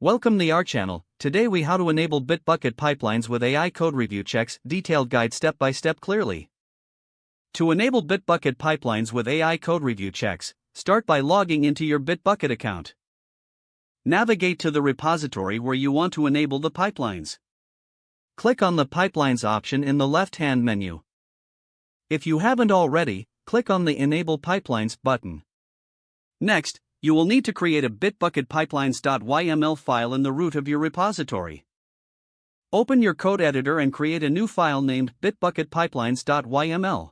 Welcome to our channel. Today we how to enable Bitbucket pipelines with AI code review checks, detailed guide step by step clearly. To enable Bitbucket pipelines with AI code review checks, start by logging into your Bitbucket account. Navigate to the repository where you want to enable the pipelines. Click on the Pipelines option in the left-hand menu. If you haven't already, click on the Enable Pipelines button. Next, you will need to create a Bitbucket pipelines.yml file in the root of your repository. Open your code editor and create a new file named bitbucketpipelines.yml.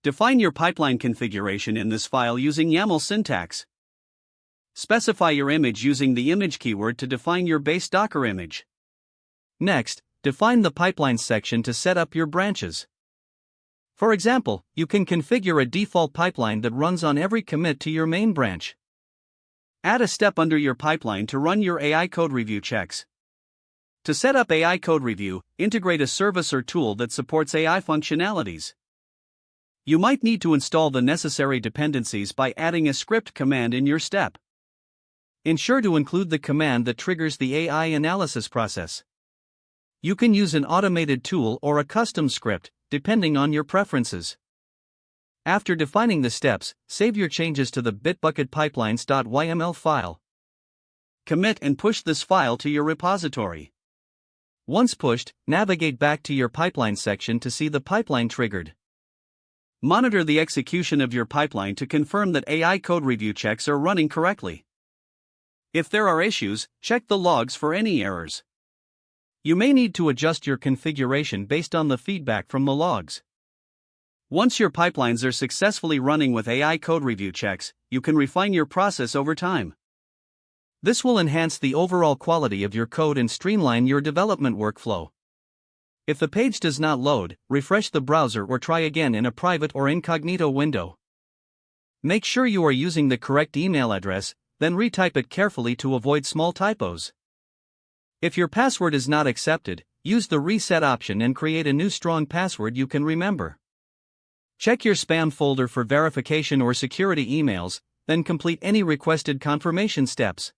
Define your pipeline configuration in this file using YAML syntax. Specify your image using the image keyword to define your base Docker image. Next, define the pipelines section to set up your branches. For example, you can configure a default pipeline that runs on every commit to your main branch. Add a step under your pipeline to run your AI code review checks. To set up AI code review, integrate a service or tool that supports AI functionalities. You might need to install the necessary dependencies by adding a script command in your step. Ensure to include the command that triggers the AI analysis process. You can use an automated tool or a custom script, depending on your preferences. After defining the steps, save your changes to the bitbucketpipelines.yml file. Commit and push this file to your repository. Once pushed, navigate back to your pipeline section to see the pipeline triggered. Monitor the execution of your pipeline to confirm that AI code review checks are running correctly. If there are issues, check the logs for any errors. You may need to adjust your configuration based on the feedback from the logs. Once your pipelines are successfully running with AI code review checks, you can refine your process over time. This will enhance the overall quality of your code and streamline your development workflow. If the page does not load, refresh the browser or try again in a private or incognito window. Make sure you are using the correct email address, then retype it carefully to avoid small typos. If your password is not accepted, use the reset option and create a new strong password you can remember. Check your spam folder for verification or security emails, then complete any requested confirmation steps.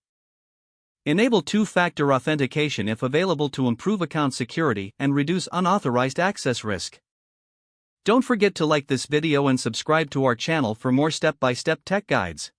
Enable two-factor authentication if available to improve account security and reduce unauthorized access risk. Don't forget to like this video and subscribe to our channel for more step-by-step tech guides.